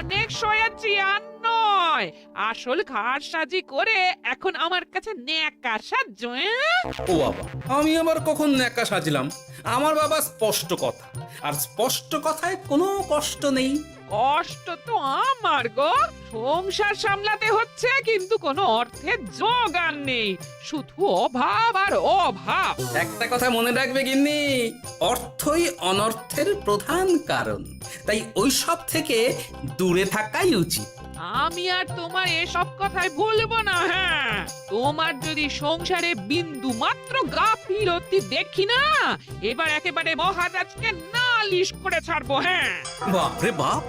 অনেক সয়েছি আর নয়, আসল ঘাট সাজি করে এখন আমার কাছে ন্যাকা সাহায্য। ও বাবা, আমি আবার কখন ন্যাকা সাজলাম? আমার বাবা স্পষ্ট কথা, আর স্পষ্ট কথায় কোনো কষ্ট নেই। কষ্ট তো আমার গো, সংসার সামলাতে হচ্ছে কিন্তু কোনো অর্থের জোগান নেই, শুধু অভাব আর অভাব। একটা কথা মনে রাখবে গিন্নি, অর্থই অনর্থের প্রধান কারণ, তাই ওই সব থেকে দূরে থাকাই উচিত। আমি আর তোমার এসব কথাই বলবো না। হ্যাঁ, তোমার যদি সংসারে বিন্দু মাত্র গাফিলতি দেখি না, এবার একেবারে মহারাজকে নালিশ করে ছাড়বো। হ্যাঁ, বাপরে বাপ,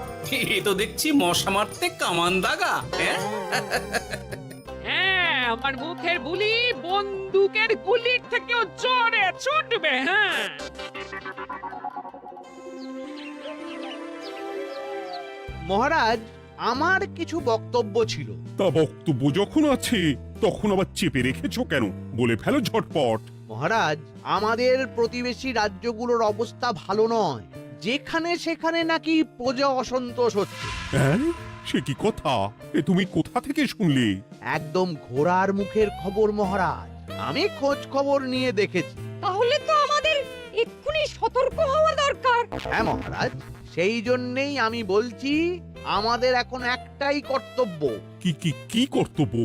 এ তো দেখছি মশা মারতে কামান দাগা। হ্যাঁ, হ্যাঁ, আমার মুখের বুলি বন্দুকের গুলির থেকেও জোরে ছুটবে। হ্যাঁ, মহারাজ, আমার কিছু বক্তব্য ছিল। তা বক্তব্য যখন আছে তখন আবার চেপে রেখেছো কেন? বলে ফেলো ঝটপট। মহারাজ, আমাদের প্রতিবেশী রাজ্যগুলোর অবস্থা ভালো নয়, যেখানে সেখানে নাকি প্রজা অসন্তোষ হচ্ছে। হ্যাঁ, সে কি কথা? এ তুমি কোথা থেকে শুনলে? একদম ঘোড়ার মুখের খবর মহারাজ, আমি খোঁজ খবর নিয়ে দেখেছি। তাহলে তো আমাদের এক্ষুনি সতর্ক হওয়া দরকার। হ্যাঁ মহারাজ, সেই জন্যেই আমি বলছি, আমাদের এখন একটাই কর্তব্য। কি কি কি কর্তব্য?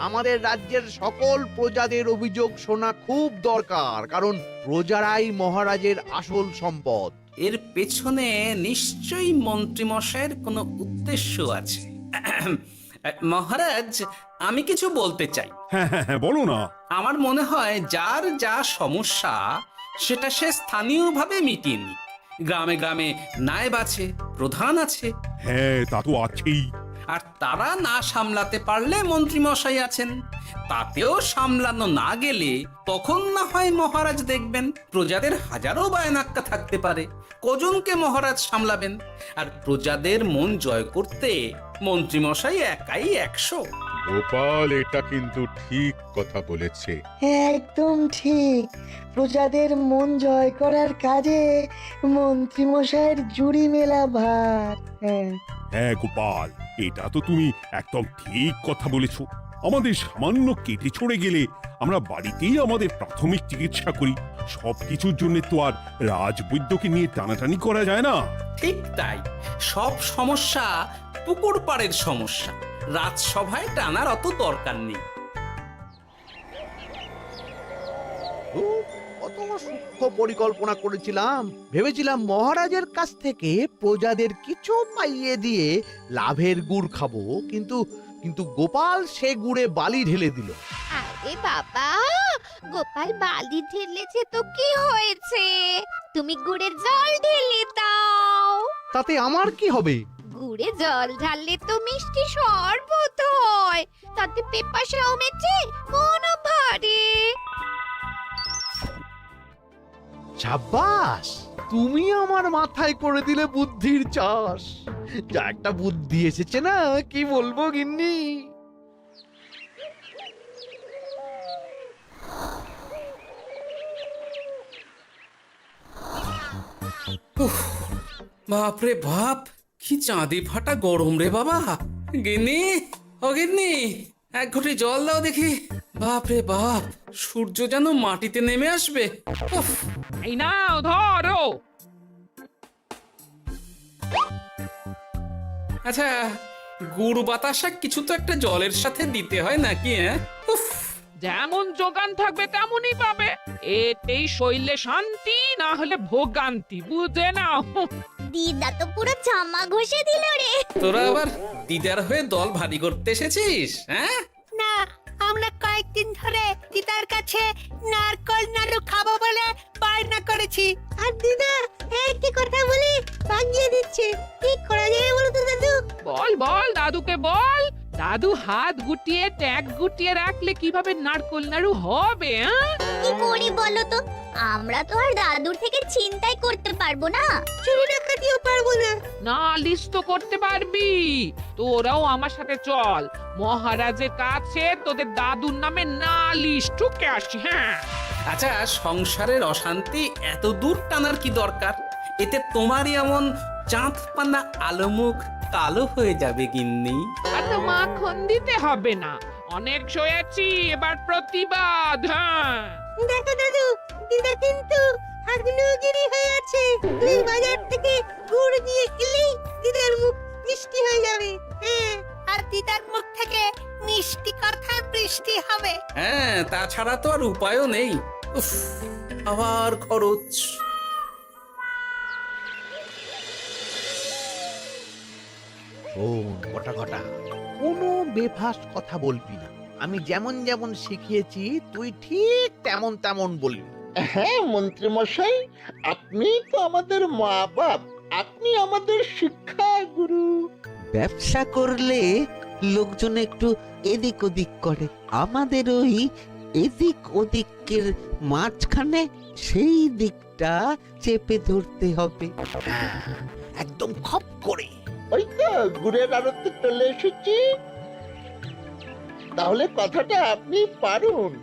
আমাদের রাজ্যের সকল প্রজাদের অভিযোগ শোনা খুব দরকার, কারণ প্রজারাই মহারাজের আসল সম্পদ। এর পেছনে নিশ্চয়ই মন্ত্রীমশাইয়ের কোনো উদ্দেশ্য আছে। মহারাজ, আমি কিছু বলতে চাই। হ্যাঁ হ্যাঁ হ্যাঁ, বলো না। আমার মনে হয় যার যা সমস্যা সেটা সে স্থানীয়ভাবে মিটিয়ে নিক। গ্রামে গ্রামে নায়েব আছে, প্রধান আছে, হ্যাঁ, তা তো আছেই। আর তারা না সামলাতে পারলে মন্ত্রীমশাই আছেন। তাতেও সামলানো না গেলে তখন না হয় মহারাজ দেখবেন। প্রজাদের হাজারো বায়নাক্কা থাকতে পারে, কজনকে মহারাজ সামলাবেন? আর প্রজাদের মন জয় করতে মন্ত্রীমশাই একাই 100। গোপাল এটা কিন্তু ঠিক কথা বলেছে। একদম ঠিক। প্রজাদের মন জয় করার কাজে মন্ত্রীমশাইয়ের জুড়ি মেলা ভার। হ্যাঁ, হ্যাঁ গোপাল, এটা তো তুমি একদম ঠিক কথা বলেছো। আমাদের সামান্য কেটে ছড়ে গেলে আমরা বাড়িতেই আমাদের প্রাথমিক চিকিৎসা করি। সবকিছুর জন্য তো আর রাজবৈদ্যকে নিয়ে টানাটানি করা যায় না। ঠিক তাই, সব সমস্যা পুকুর পাড়ের সমস্যা, রাজসভায় টানার অত দরকার নেই। কত সূক্ষ্ম পরিকল্পনা করেছিলাম, ভেবেছিলাম মহারাজের কাছ থেকে প্রজাদের কিছু পাইয়ে দিয়ে লাভের গুড় খাবো, কিন্তু কিন্তু গোপাল সে গুড়ে বালি ঢেলে দিল। আরে বাবা, গোপাল বালি ঢেলেছে তো কি হয়েছে? তুমি গুড়ের জল ঢেলে দাও। তাতে আমার কি হবে? গুড়ে জল ঢাললে তো মিষ্টি শরবত হয়, তাতে পেপাসাও মেটে, মনও ভরে। সাব্বাস, তুমি আমার মাথায় করে দিলে বুদ্ধির চাষ। যা একটা বুদ্ধি এসেছে না, কি বলবো গিন্নি। বাপরে বাপ, কি চাঁদি ফাটা গরম রে বাবা। গিন্নি, ও গিন্নি, এক ঘটি জল দাও দেখি। বাপরে বাপ, সূর্য যেন মাটিতে নেমে আসবে। উফ, এই নাও ধরো। আচ্ছা, গুড় বাতাসা কিছু তো একটা জলের সাথে দিতে হয় নাকি? হ্যাঁ, উফ, যেমন যোগান থাকবে তেমনই পাবে, এতেই শৈলে শান্তি, না হলে ভোগান্তি, বুঝে নাও। দিদা তো পুরো জামা ঘষে দিল রে। তোরা আবার দিদার হয়ে দল ভারী করতে এসেছিস? হ্যাঁ, না, আমরা কয়েকদিন ধরে দিদার কাছে নারকল নাড়ু খাবো বলে বায়না করেছি। আর দিদা একটি কথা বলি ভাঙিয়ে দিচ্ছে। কি করা যায় বলো তো দাদু? বল বল, দাদুকে বল। দাদু হাত গুটিয়ে ট্যাগ গুটিয়ে রাখলে কিভাবে নারকোল নাড়ু হবে? কি করি বলো তো? আমরা তো আর দাদুর থেকে চিন্তাই করতে পারবো না। চুরি ডাকাতিও পারবো না। নালিশ তো করতে পারবি। তোরাও আমার সাথে চল, মহারাজের কাছে তোদের দাদুর নামে নালিশ ঠুকে আসি। হ্যাঁ, আচ্ছা, সংসারের অশান্তি এত দূর টানার কি দরকার? এতে তোমারই এমন চাঁদ পানা আলো মুখ কালো হয়ে যাবে গিন্নি। এত মাখন দিতে হবে না, অনেক সয়েছি, এবার প্রতিবাদ। হ্যাঁ, দেখো দাদু, দিদা কিন্তু আগ্নেয়গিরি হয়ে আছে। তুমি বাজার থেকে গুড় নিয়ে এলেই দিদার মুখ মিষ্টি হয়ে যাবে। হ্যাঁ, আর দিদার মুখ থেকে মিষ্টি কথার বৃষ্টি হবে। হ্যাঁ, তাছাড়া তো আর উপায়ও নেই। উফ, আবার খরচ। শোন কটা কটা, কোনো বেফাস কথা বলবি না। আমি যেমন যেমন শিখিয়েছি তুই ঠিক তেমন তেমন বলবি। হ্যাঁ মন্ত্রী মশাই, আপনি তো আমাদের মা বাপ, আপনি আমাদের শিক্ষা গুরু। ব্যবসা করলে লোকজন একটু এদিক ওদিক করে, আমাদের ওই এদিক ওদিকের মাঝখানে সেই দিকটা চেপে ধরতে হবে। হ্যাঁ, একদম খপ করে। ওই তো গুড়ের আড়তে চলে এসেছি, তাহলে কথাটা আপনি পারুন।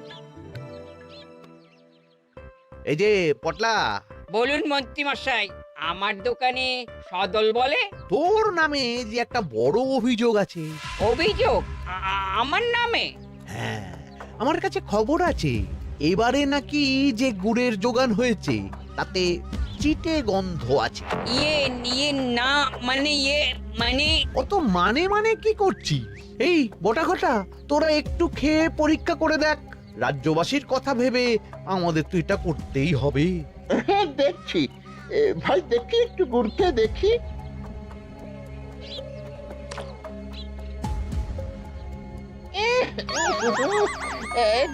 এই যে পটলা, বলুন মন্ত্রী মশাই, আমার দোকানে সদল বলে তোর নামে যে একটা বড় অভিযোগ আছে। অভিযোগ আমার নামে? হ্যাঁ, আমার কাছে খবর আছে এবারে নাকি যে গুড়ের যোগান হয়েছে তাতে চিটে গন্ধ আছে। ইয়ে না মানে মানে অত মানে কি করছি? এই বটা ঘটা, তোরা একটু খেয়ে পরীক্ষা করে দেখ। রাজ্যবাসীর কথা ভেবে আমাদের তো এটা করতেই হবে। হ্যাঁ দেখছি, ভাই দেখি একটু গুড়কে দেখি।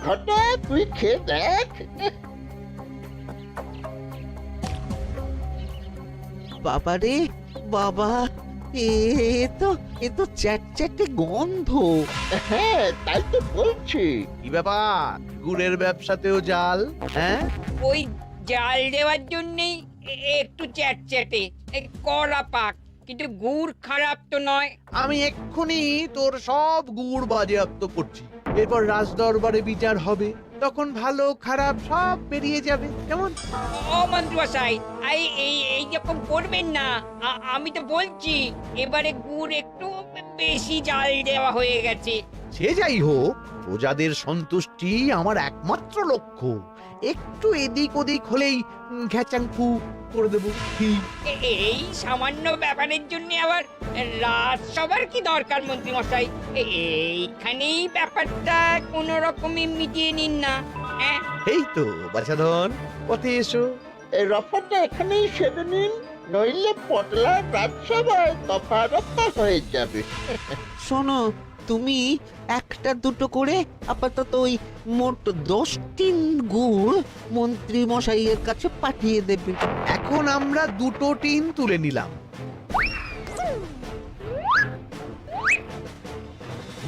ঘটা তুই খেয়ে দেখ। বাবা রে বাবা, এ তো চ্যাটচ্যাটে গন্ধ। হ্যাঁ তাই তো বলছি। কি ব্যাপার, গুড়ের ব্যবসাতেও জাল? হ্যাঁ, ওই জাল দেওয়ার জন্যই একটু চ্যাটচ্যাটে কড়া পাক, কিন্তু গুড় খারাপ তো নয়। আমি এক্ষুনি তোর সব গুড় বাজেয়াপ্ত করছি। এরপর রাজ দরবারে বিচার হবে, তখন ভালো খারাপ সব বেরিয়ে যাবে। কেমন? ও মন্ত্রী মশাই, এই রকম করবেন না। আমি তো বলছি এবারে গুড় একটু বেশি জাল দেওয়া হয়ে গেছে। সে যাই হোক, প্রজাদের সন্তুষ্টি আমার একমাত্র লক্ষ্য। একটু এদিক ওদিক হলেই ঘ্যাচাংফু করে দেবো। কি? এই সামান্য ব্যাপারের জন্য আবার রাজসভার কি দরকার মন্ত্রী মশাই? এইখানেই ব্যাপারটা কোন রকমে মিটিয়ে নিন না। হ্যাঁ, এই তো বাছাধন, পথে এসো। এই রফাটা এখানেই সেরে নিন, নইলে পটলা রাজসভায় দফা রফা হয়ে যাবে। শোনো, তুমি একটা দুটো করে আপাতত ওই মোট 10 টিন গুড় মন্ত্রী মশাইয়ের কাছে পাঠিয়ে দেবে। এখন আমরা 2 টিন তুলে নিলাম,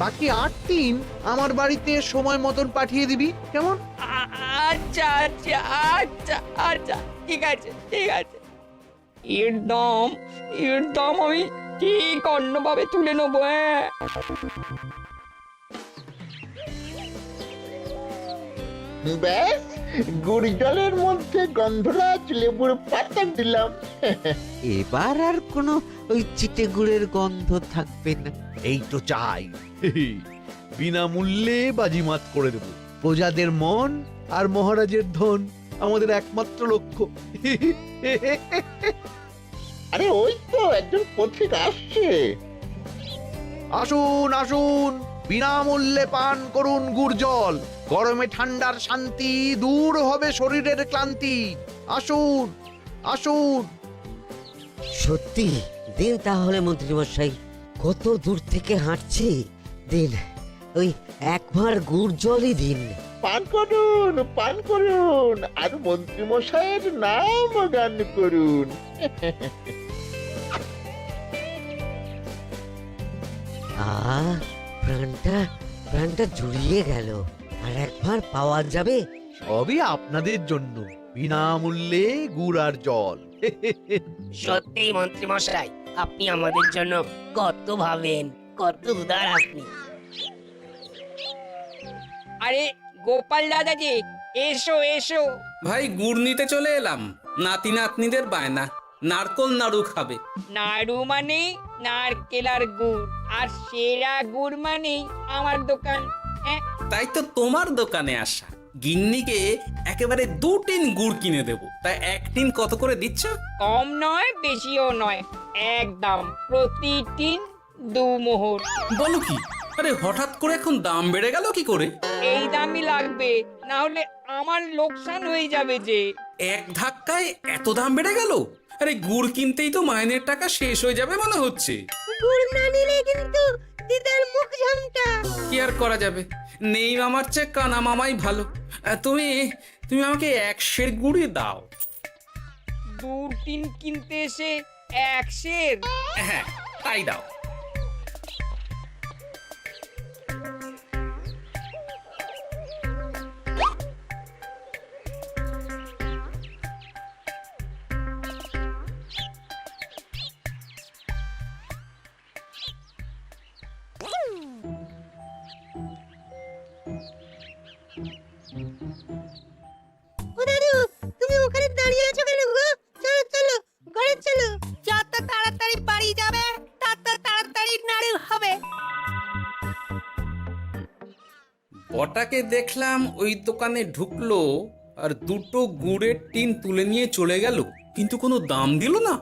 বাকি 8 টিন আমার বাড়িতে সময় মতন পাঠিয়ে দিবি। কেমন? আচ্ছা আচ্ছা আচ্ছা আচ্ছা, ঠিক আছে ঠিক আছে। এর দাম আমি ঠিক অন্যভাবে তুলে নেবো। হ্যাঁ, ব্যাস, গুড় জলের মধ্যে গন্ধরাজ লেবুর পাতা দিলাম। এবার আর কোনো ওই চিটে গুড়ের গন্ধ থাকবে না। এই তো চাই। বিনামূল্যে বাজিমাত করে দেব। প্রজাদের মন আর মহারাজের ধন আমাদের একমাত্র লক্ষ্য। আরে ওই তো একজন পথিক আসছে। আসুন আসুন, বিনামূল্যে পান করুন গুড় জল। গরমে ঠান্ডার শান্তি, দূর হবে শরীরের ক্লান্তি। আসুন আসুন। সত্যি দিন তাহলে মন্ত্রী মশাই, কত দূর থেকে হাঁটছি, দিন ওই একবার গুড় জলই দিন। পান করুন, আর মন্ত্রী মশাইয়ের নাম গান করুন। প্রাণটা জুড়িয়ে গেল। আর একবার পাওয়া যাবে। সবই আপনাদের জন্য, বিনামূল্যে গুড় আর জল। সত্যি মন্ত্রী মশাই, আপনি আমাদের জন্য কত ভাবেন, কত উদার আপনি। আরে গোপাল দাদা যে, এসো এসো। ভাই গুড় নিতে চলে এলাম। নাতি নাতনিদের বায়না, নারকোল নাড়ু খাবে। নাড়ু মানে নারকেল আর গুড়, আর সেরা গুড় মানেই আমার দোকান। হ্যাঁ, তাই তো তোমার দোকানে আসা। গিন্নিকে একেবারে 2 টিন গুড় কিনে দেবো, তাই 1 টিন কত করে দিচ্ছ? কম নয় বেশিও নয়, একদম প্রতি টিন 2 মোহর। বলো কি? আরে হঠাৎ করে এখন দাম বেড়ে গেল কি করে? এই দামই লাগবে, না হলে আমার লোকসান হয়ে যাবে যে। এক ধাক্কায় এত দাম বেড়ে গেল? আরে গুড় কিনতেই তো মাইনের টাকা শেষ হয়ে যাবে মনে হচ্ছে। গুড় না নিলে কিন্তু দিদার মুখ ঝামটা। কি আর করা যাবে, নেই মামার চেয়ে কানা মামাই ভালো। তুমি তুমি আমাকে 1 সের গুড়ই দাও। 2 টিন কিনতে এসে 1 সের? হ্যাঁ, তাই দাও। ও দাদু, তুমি ওখানে দাঁড়িয়ে আছো কেন গো? চলো চলো, ঘরে চলো। যত তাড়াতাড়ি বাড়ি যাবে তত তাড়াতাড়ি নাড়ু হবে। বটাকে দেখলাম ওই দোকানে ঢুকলো আর 2টো গুড়ের টিন তুলে নিয়ে চলে গেল, কিন্তু কোনো দাম দিল না।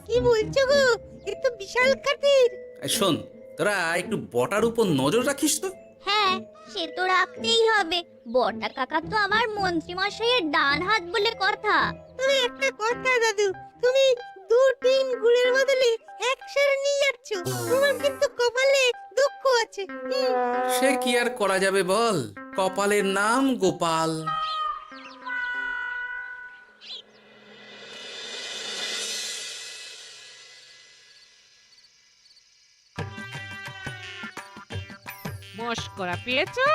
কি বলছো গো? এ তো বিশাল খাতির। শোন, তোরা একটু বটার উপর নজর রাখিস তো। হ্যাঁ, সে তো রাখতেই হবে। বটা কাকা তো আমার মন্ত্রী মশাইয়ের ডান হাত বলে কথা। তবে একটা কথা দাদু, তুমি 2 টিন গুড়ের বদলে 1 সের নিয়ে যাচ্ছ। তোমার কিন্তু কপালে দুঃখ আছে। সে কি আর করা যাবে বল, কপালের নাম গোপাল। মস্করা পেয়েছো?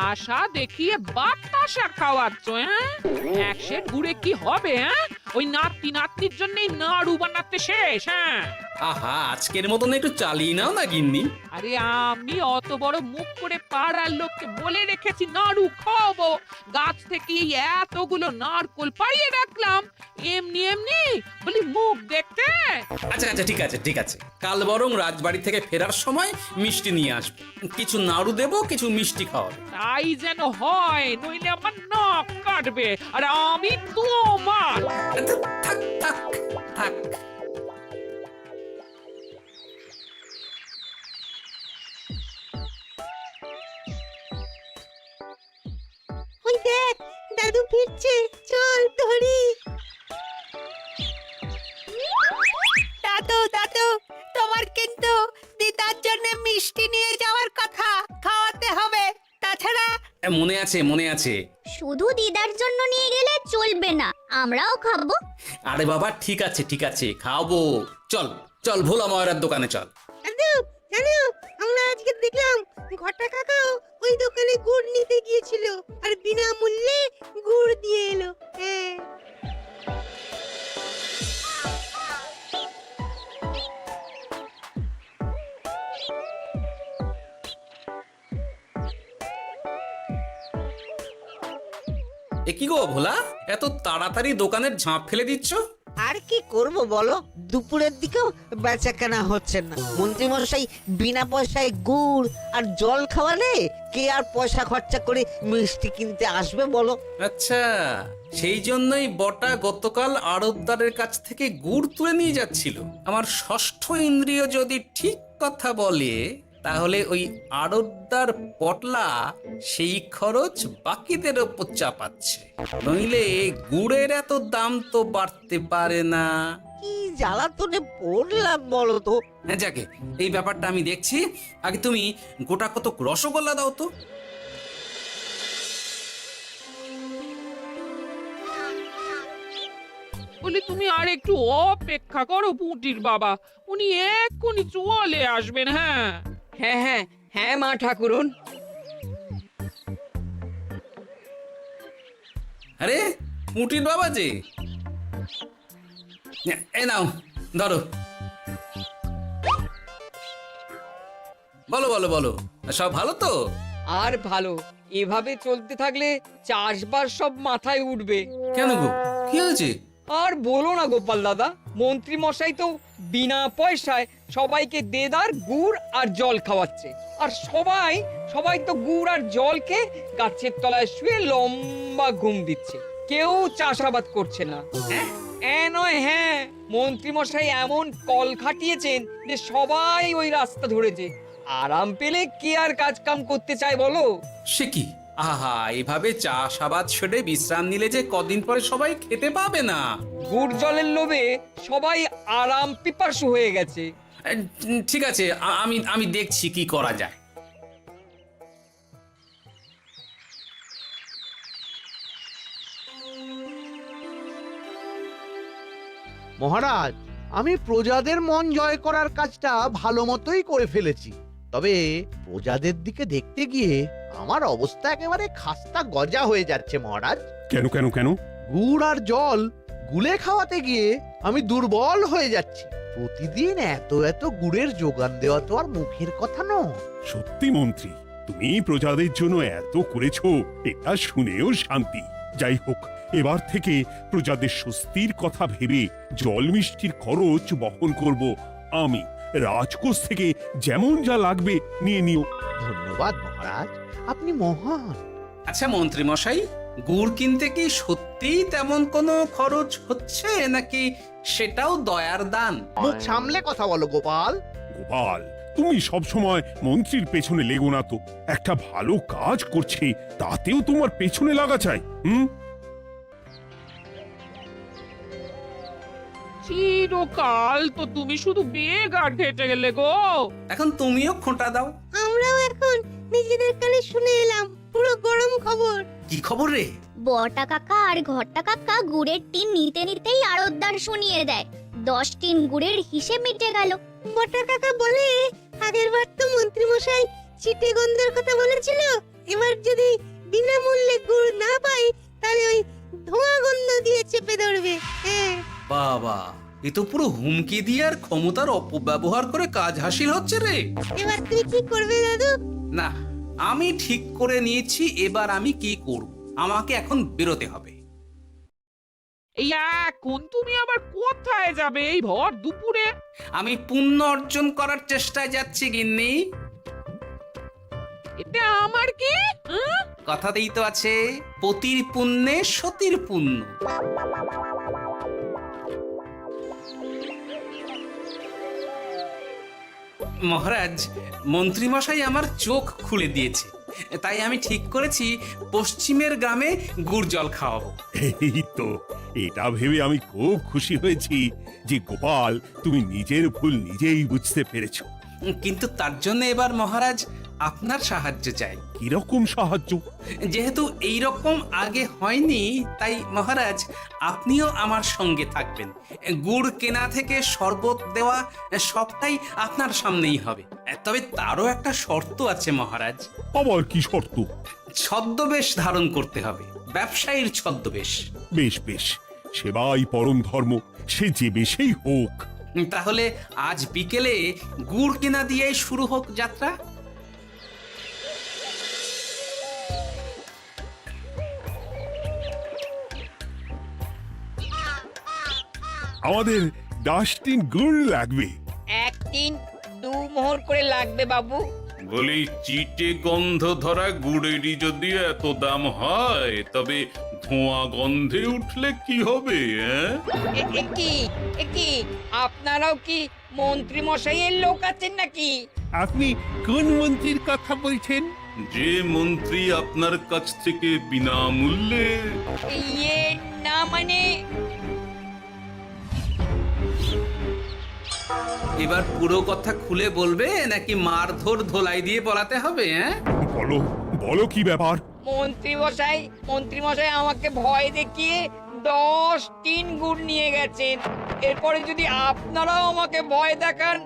আশা দেখিয়ে বাতাসা খাওয়াচ্ছ, হ্যাঁ? 1 সের গুড়ে কি হবে, হ্যাঁ? ওই নাতির জন্যই নাড়ু বানাতে শেষ, হ্যাঁ? আহা, আজকের মতন একটু চালিয়ে নাও না গিন্নি। আরে আমি অত বড় মুখ করে পাড়ার লোককে বলে রেখেছি নাড়ু খাওয়াবো, গাছ থেকে এই এতগুলো নারকোল পাড়িয়ে রাখলাম, এমনি এমনি বলি মুখ দেখতে। আচ্ছা আচ্ছা, ঠিক আছে ঠিক আছে, কাল বরং রাজবাড়ি থেকে ফেরার সময় মিষ্টি নিয়ে আসবো। কিছু নাড়ু দেবো, কিছু মিষ্টি খাওয়াবো। তাই যেন হয়, নইলে আমার নাক কাটবে আর আমি তোমার। থাক থাক থাক। ওই দেখ, দাদু ফিরছে, চল ধরি। দাদু দাদু, তোমার কিন্তু দিদার জন্য মিষ্টি নিয়ে যাওয়ার কথা, খাওয়াতে হবে। তাছাড়া মনে আছে মনে আছে। শুধু দিদার জন্য নিয়ে গেলে চলবে না, আমরাও খাবো। আরে বাবা, ঠিক আছে ঠিক আছে, খাওয়াবো। চল চল, ভোলা ময়রার দোকানে চল। দাদু জানো, আমরা আজকে দেখলাম ঘটা কাকাও ওই দোকানে গুড় নিতে গিয়েছিল আর বিনামূল্যে গুড় দিয়ে এলো। হ্যাঁ, এ কি গো ভোলা, এত তাড়াতাড়ি দোকানের ঝাঁপ ফেলে দিচ্ছ? আর কি করব বলো, দুপুরের দিকেও বেচা কেনা হচ্ছে না। মন্ত্রীমশাই বিনা পয়সায় গুড় আর জল খাওয়ালে কে আর পয়সা খরচা করে মিষ্টি কিনতে আসবে বলো? আচ্ছা, সেই জন্যই বটা গতকাল আড়তদারের কাছ থেকে গুড় তুলে নিয়ে যাচ্ছিল। আমার ষষ্ঠ ইন্দ্রিয় যদি ঠিক কথা বলে, তাহলে ওই আড়তদার পটলা সেই খরচ বাকিদের ওপর চাপাচ্ছে, নইলে গুড়ের এত দাম তো বাড়তে পারে না। কি জ্বালাতনে পড়লাম বলো তো। হ্যাঁ, যাকে এই ব্যাপারটা আমি দেখছি। আগে তুমি গোটা কতক রসগোল্লা দাও তো। বলি তুমি আর একটু অপেক্ষা করো পুটির বাবা, উনি এক্ষুনি চলে আসবেন। হ্যাঁ হ্যাঁ হ্যাঁ হ্যাঁ মা ঠাকুরন। আরে মুটির বাবা যে, এ নাও ধরো। বলো বলো বলো, সব ভালো তো? আর ভালো, এভাবে চলতে থাকলে চাষবাস সব মাথায় উঠবে। কেন গো, কি হয়েছে? আর বলো না গোপাল দাদা, মন্ত্রী মশাই তো বিনা পয়সায় সবাইকে দেদার গুড় আর জল খাওয়াচ্ছে। আর সবাই তো গুড় আর জলকে গাছের তলায় শুয়ে লম্বা ঘুম দিচ্ছে, কেউ চাষাবাদ করছে না। নয়, হ্যাঁ, মন্ত্রী মশাই এমন কল খাটিয়েছেন যে সবাই ওই রাস্তা ধরেছে। আরাম পেলে কে আর কাজ কাম করতে চায় বলো? সে কি, আহা, এভাবে চাষাবাদ ছেড়ে বিশ্রাম নিলে যে কদিন পরে সবাই খেতে পাবে না। গুড় জলের লোভে সবাই আরাম পিপাসু হয়ে গেছে। ঠিক আছে, আমি দেখছি কি করা যায়। মহারাজ, আমি প্রজাদের মন জয় করার কাজটা ভালো মতোই করে ফেলেছি, তবে প্রজাদের দিকে দেখতে গিয়ে আমার অবস্থা একেবারে খাস্তা গজা হয়ে যাচ্ছে মহারাজ। কেন কেন কেন? গুড় আর জল গুলে খাওয়াতে গিয়ে আমি দুর্বল হয়ে যাচ্ছি। প্রতিদিন এত এত গুড়ের যোগান দেওয়া তো আর মুখের কথা নয়। সত্যি মন্ত্রী, তুমি প্রজাদের জন্য এত করেছো, এটা শুনেও শান্তি। যাই হোক, এবার থেকে প্রজাদের স্বস্তির কথা ভেবে জল মিষ্টির খরচ বহন করব আমি। রাজকোষ থেকে যেমন যা লাগবে নিয়ে নিও। ধন্যবাদ মহারাজ, আপনি মহান। আচ্ছা মন্ত্রী মশাই, গুড় কিনতে কি সত্যি তেমন কোনো খরচ হচ্ছে, নাকি সেটাও দয়ার দান? মুখ সামলে কথা বলো গোপাল। গোপাল, তুমি সবসময় মন্ত্রীর পেছনে লেগো না তো। একটা ভালো কাজ করছে, তাতেও তোমার পেছনে লাগা চাই। চিরকাল তো তুমি শুধু বেগ আর ঘেটে গেলে গো। এখন তুমিও খোঁটা দাও। আমরাও এখন নিজেদের কানে শুনে এলাম পুরো গরম খবর। কি খবর রে? বটা কাকা আর ঘট্টা কাকা গুড়ের টিন নিতে নিতেই আড়তদার শুনিয়ে দেয় 10 টিন গুড়ের হিসেব মিটে গেল। বটা কাকা বলে, আগের বার তো মন্ত্রী মশাই চিটে গন্ধের কথা বলেছিল, এবার যদি বিনামূল্যে গুড় না পাই তাহলে ওই ধোঁয়া গন্ধ দিয়ে চেপে ধরবে। হ্যাঁ, বাবা, এ তো পুরো হুমকি দিয়ে আর ক্ষমতার অপব্যবহার করে কাজ হাসিল হচ্ছে রে। এবার তুমি কি করবে দাদু? না, আমি ঠিক করে নিয়েছি এবার আমি কি করব। আমাকে এখন বেরোতে হবে। এই এখন তুমি আবার কোথায় যাবে এই ভর দুপুরে? আমি পুণ্য অর্জন করার চেষ্টায় যাচ্ছি গিন্নি। এটা আমার কি? কথাতেই তো আছে, পতির পুণ্যে সতীর পুণ্য। মহারাজ, মন্ত্রীমশাই আমার চোখ খুলে দিয়েছে, তাই আমি ঠিক করেছি পশ্চিমের গ্রামে গুড় জল খাওয়াবো। এই তো, এটা ভেবে আমি খুব খুশি হয়েছি যে গোপাল, তুমি নিজের ভুল নিজেই বুঝতে পেরেছো। কিন্তু তার জন্য এবার মহারাজ আপনার সাহায্য চাই। কিরকম সাহায্য? যেহেতু এই রকম আগে হয়নি, তাই মহারাজ আপনিও আমার সঙ্গে থাকবেন। গুড় কেনা থেকে শরবত দেওয়া সবটাই আপনার সামনেই হবে। তবে তারও একটা শর্ত আছে মহারাজ। আবার কি শর্ত? ছদ্মবেশ ধারণ করতে হবে, ব্যবসায়ীর ছদ্মবেশ। বেশ বেশ, সেবাই পরম ধর্ম, সে যে বেশেই হোক। তাহলে আজ বিকেলে গুড় কেনা দিয়েই শুরু হোক যাত্রা। আমাদের 10 টিন গুড় লাগবে। 1 টিন 2 মোহর করে লাগবে বাবু। বলি, চিটে গন্ধ ধরা গুড়েরই যদি এত দাম হয়, তবে ধোঁয়া গন্ধে উঠলে কি হবে? কি আপনারাও কি মন্ত্রী মশাইয়ের লোক আছেন নাকি? আপনি কোন মন্ত্রীর কথা বলছেন? যে মন্ত্রী আপনার কাছ থেকে বিনামূল্যে। ইয়ে না, মানে এবার পুরো কথা খুলে বলবে নাকি মারধর ধোলাই দিয়ে পড়াতে হবে? বলো বলো, কি ব্যাপার? মন্ত্রী মশাই আমাকে ভয় দেখিয়ে 10 টিন গুড় নিয়ে গেছেন। এরপরে যদি আপনারাও আমাকে ভয় দেখান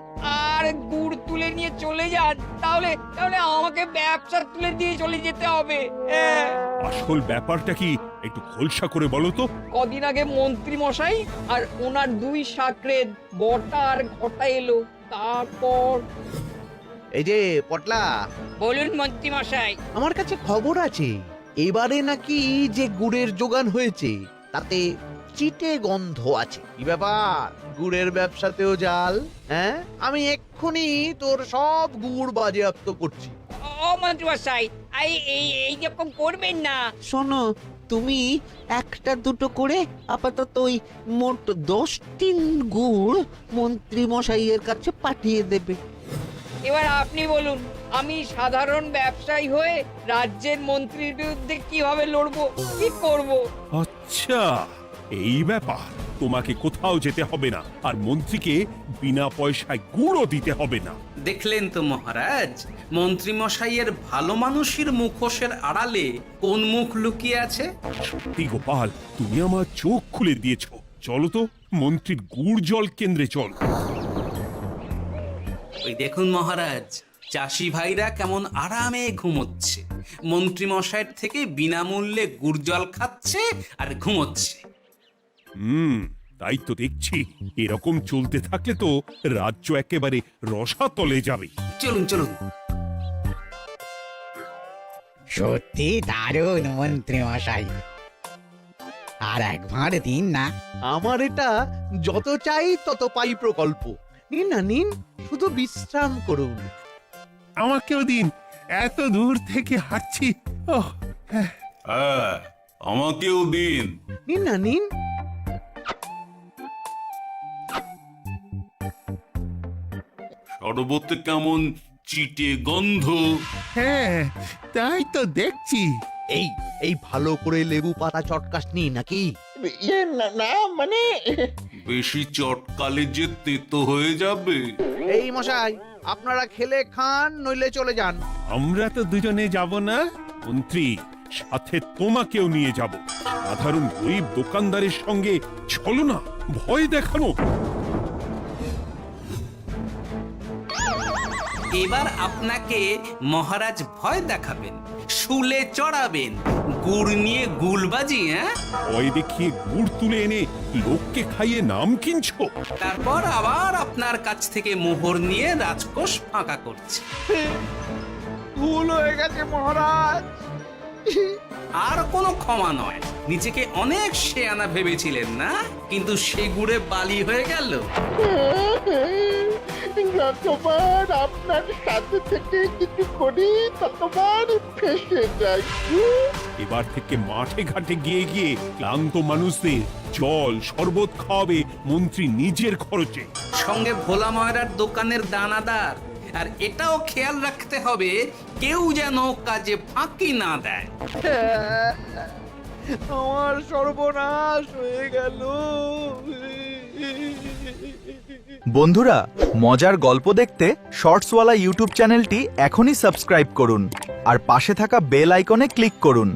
আর গুড় তুলে নিয়ে চলে যান, তাহলে আমাকে ব্যবসা তুলে দিয়ে চলে যেতে হবে। আসল ব্যাপারটা কি একটু খোলসা করে বলো তো। কদিন আগে মন্ত্রী মশাই আর ওনার 2 সাকরেদ বটা আর ঘটা এলো, তারপর। এই যে পটলা, বলুন মন্ত্রী মশাই। আমার কাছে খবর আছে এবারে নাকি যে গুড়ের যোগান হয়েছে তাতে চিটে গন্ধ আছে। কি ব্যাপার, গুড়ের ব্যবসাতেও জাল? হ্যাঁ, আমি এক্ষুনি তোর সব গুড় বাজেয়াপ্ত করছি। ও মন্ত্রী মশাই এইরকম করবেন না। শোনো, তুমি একটা দুটো করে আপাতত ওই মোট 10 টিন গুড় মন্ত্রী মশাইয়ের কাছে পাঠিয়ে দেবে। এবার আপনি বলুন, আমি সাধারণ ব্যবসায়ী হয়ে রাজ্যের মন্ত্রীর বিরুদ্ধে কিভাবে লড়বো, কি করব? আচ্ছা, এই ব্যাপার। তোমাকে কোথাও যেতে হবে না, আর মন্ত্রীকে বিনা পয়সায় গুড়ও দিতে হবে না। দেখলেন তো মহারাজ, মন্ত্রী মশাইয়ের ভালো মানুষের মুখোশের আড়ালে কোন মুখ লুকিয়ে আছে। সত্যি গোপাল, তুমি আমার চোখ খুলে দিয়েছো। চলো তো মন্ত্রীর গুড় জল কেন্দ্রে চল। ওই দেখুন মহারাজ, চাষি ভাইরা কেমন আরামে ঘুমোচ্ছে, মন্ত্রী মশাইয়ের থেকে বিনামূল্যে গুড় জল খাচ্ছে আর ঘুমোচ্ছে। তাই তো দেখছি। এরকম চলতে থাকলে তো রাজ্য একেবারে রসাতলে যাবে। চলুন চলুন। সত্যি দারুণ মন্ত্রী মশাই, আর একবার দিন না। আমার এটা যত চাই তত পাই প্রকল্প। নিন না নিন, শুধু বিশ্রাম করুন। আমাকেও দিন, এত দূর থেকে হাঁটছি। হ্যাঁ, আমাকেও দিন। নিন না নিন। শরবতে কেমন চিটে গন্ধ। হ্যাঁ, তাই তো দেখছি। এই এই ভালো করে লেবু পাতা চটকাসনি নাকি? ইয়ে না না, মানে বেশি চটকালে যে তেতো হয়ে যাবে। এই মশাই, আপনারা খেলে খান, নইলে চলে যান। আমরা তো দুজনে যাব না মন্ত্রী, সাথে তোমাকেও নিয়ে যাব। সাধারণ গরিব দোকানদারের সঙ্গে চলো না, ভয় দেখানো। এবার আপনাকে মহারাজ ভয় দেখাবেন, শুলে চড়াবেন, গুড় নিয়ে গুলবাজি। ভয় দেখিয়ে গুড় তুলে এনে লোককে খাইয়ে নাম কিনছো। তারপর আবার আপনার কাছ থেকে মোহর নিয়ে রাজকোষ ফাঁকা করছে। ভুল হয়ে গেছে মহারাজ। আর কোনো ক্ষমা নয়। নিজেকে অনেক শেয়ানা ভেবেছিলেন না, কিন্তু সে গুড়ে বালি হয়ে গেল। যতবার আপনার সাথে থেকে কিছু করি ততবার ফেসে যাই। এবার থেকে মাঠে ঘাটে গিয়ে গিয়ে ক্লান্ত মানুষদের জল শরবত খাওয়াবে মন্ত্রী নিজের খরচে। সঙ্গে ভোলা ময়রার দোকানের দানাদার। আর এটাও খেয়াল রাখতে হবে, কেউ যেন কাজে ফাঁকি না দেয়। আমার সর্বনাশ হয়ে গেল। বন্ধুরা, মজার গল্প দেখতে শর্টসওয়ালা ইউটিউব চ্যানেলটি এখনই সাবস্ক্রাইব করুন আর পাশে থাকা বেল আইকনে ক্লিক করুন।